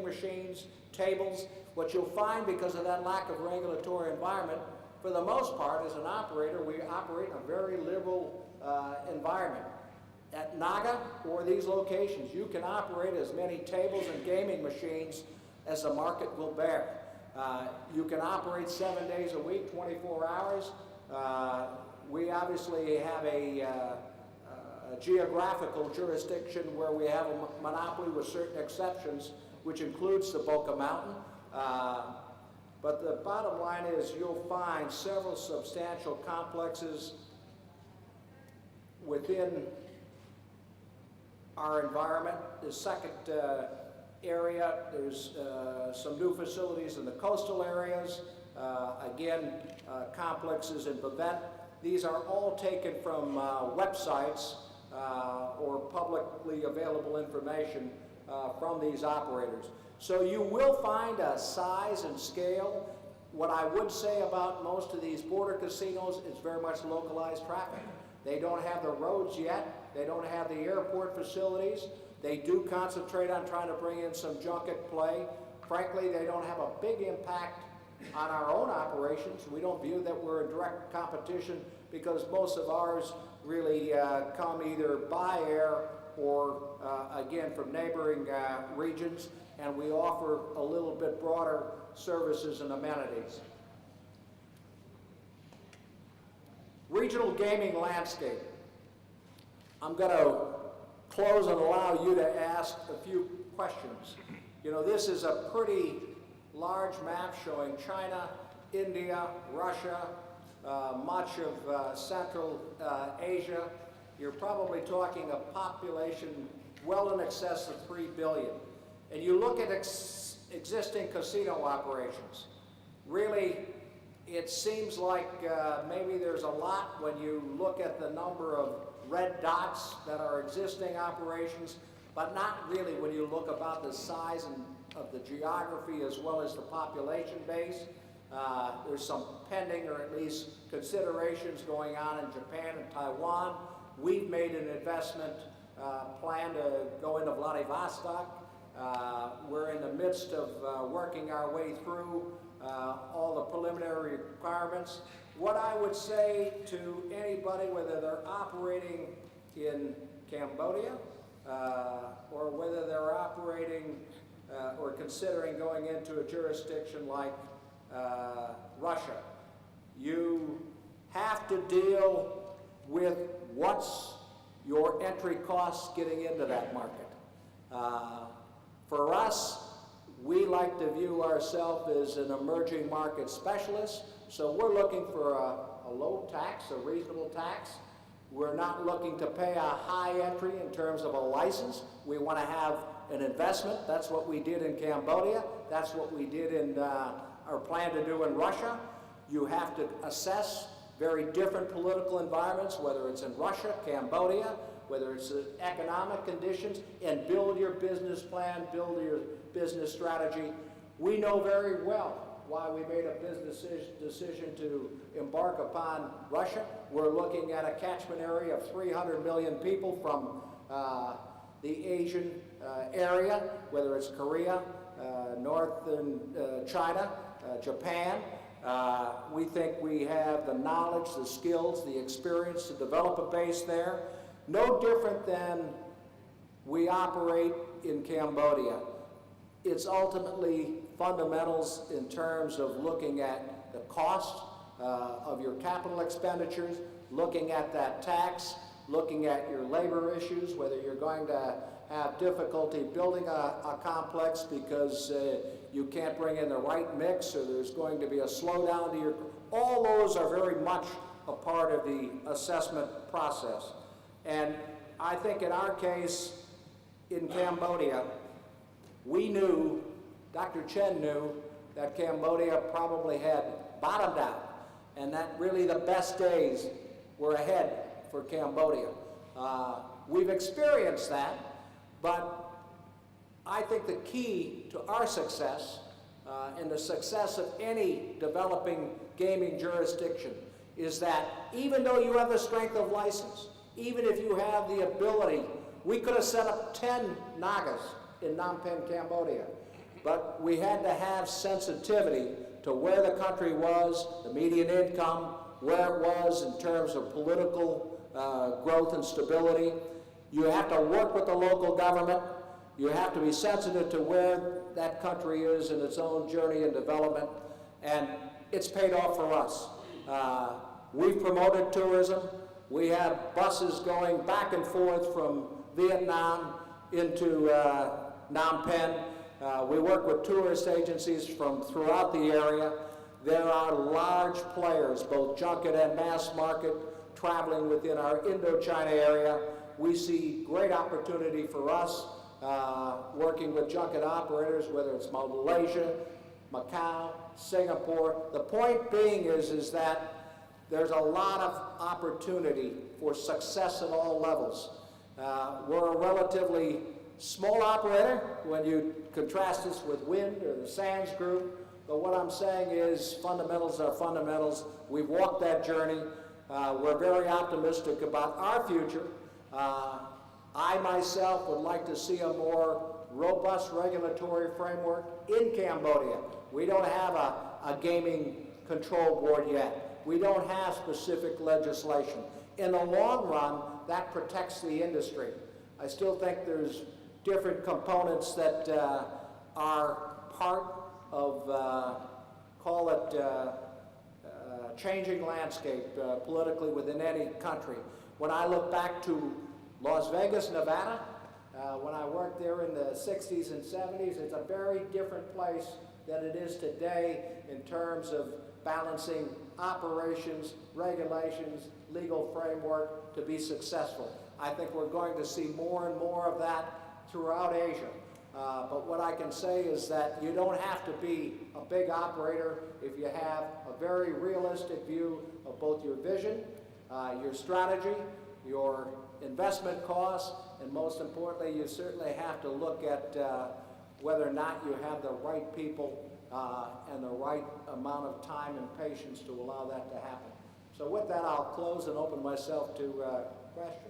machines, tables. What you'll find because of that lack of regulatory environment, for the most part, as an operator, we operate in a very liberal environment. At Naga or these locations, you can operate as many tables and gaming machines as the market will bear. You can operate 7 days a week, 24 hours. We obviously have a geographical jurisdiction where we have a monopoly with certain exceptions, which includes the Boca Mountain. But the bottom line is you'll find several substantial complexes within our environment. The second area, there's some new facilities in the coastal areas. Again, complexes in Bavette. These are all taken from websites or publicly available information from these operators. So you will find a size and scale. What I would say about most of these border casinos is very much localized traffic. They don't have the roads yet. They don't have the airport facilities. They do concentrate on trying to bring in some junket play. Frankly, they don't have a big impact on our own operations. We don't view that we're in direct competition because most of ours really come either by air or, again, from neighboring regions, and we offer a little bit broader services and amenities. Regional gaming landscape. I'm going to close and allow you to ask a few questions. You know, this is a pretty large map showing China, India, Russia, much of Central Asia. You're probably talking a population well in excess of 3 billion. And you look at existing casino operations. Really, it seems like maybe there's a lot when you look at the number of red dots that are existing operations, but not really when you look about the size of the geography as well as the population base. There's some pending or at least considerations going on in Japan and Taiwan. We've made an investment plan to go into Vladivostok. We're in the midst of working our way through all the preliminary requirements. What I would say to anybody, whether they're operating in Cambodia or whether they're operating or considering going into a jurisdiction like Russia, you have to deal with what's your entry costs getting into that market. For us, we like to view ourselves as an emerging market specialist, so we're looking for a low tax, a reasonable tax. We're not looking to pay a high entry in terms of a license. We want to have an investment. That's what we did in Cambodia. That's what we did in our plan to do in Russia. You have to assess very different political environments, whether it's in Russia, Cambodia, whether it's economic conditions, and build your business plan, build your business strategy. We know very well why we made a business decision to embark upon Russia. We're looking at a catchment area of 300 million people from the Asian area, whether it's Korea, northern China, Japan. We think we have the knowledge, the skills, the experience to develop a base there. No different than we operate in Cambodia. It's ultimately fundamentals in terms of looking at the cost of your capital expenditures, looking at that tax, looking at your labor issues, whether you're going to have difficulty building a complex because you can't bring in the right mix or there's going to be a slowdown to your... All those are very much a part of the assessment process. And I think in our case, in Cambodia, we knew, Dr. Chen knew, that Cambodia probably had bottomed out and that really the best days were ahead for Cambodia. We've experienced that, but I think the key to our success and the success of any developing gaming jurisdiction is that even though you have the strength of license, even if you have the ability, we could have set up 10 Nagas in Phnom Penh, Cambodia. but we had to have sensitivity to where the country was, the median income, where it was in terms of political growth and stability. You have to work with the local government. You have to be sensitive to where that country is in its own journey and development, and it's paid off for us. We've promoted tourism. We have buses going back and forth from Vietnam into Phnom Penh. We work with tourist agencies from throughout the area. There are large players, both junket and mass market, traveling within our Indochina area. We see great opportunity for us working with junket operators, whether it's Malaysia, Macau, Singapore. The point being is that there's a lot of opportunity for success at all levels. We're a relatively small operator when you contrast us with Wind or the Sands Group, but what I'm saying is fundamentals are fundamentals. We've walked that journey. We're very optimistic about our future. I myself would like to see a more robust regulatory framework in Cambodia. We don't have a gaming control board yet. We don't have specific legislation. In the long run, that protects the industry. I still think there's different components that are part of, call it changing landscape politically within any country. When I look back to Las Vegas, Nevada, when I worked there in the 60s and 70s, it's a very different place than it is today in terms of balancing operations, regulations, legal framework to be successful. I think we're going to see more and more of that throughout Asia. But what I can say is that you don't have to be a big operator if you have a very realistic view of both your vision, your strategy, your investment costs, and most importantly, you certainly have to look at whether or not you have the right people and the right amount of time and patience to allow that to happen. So with that, I'll close and open myself to questions.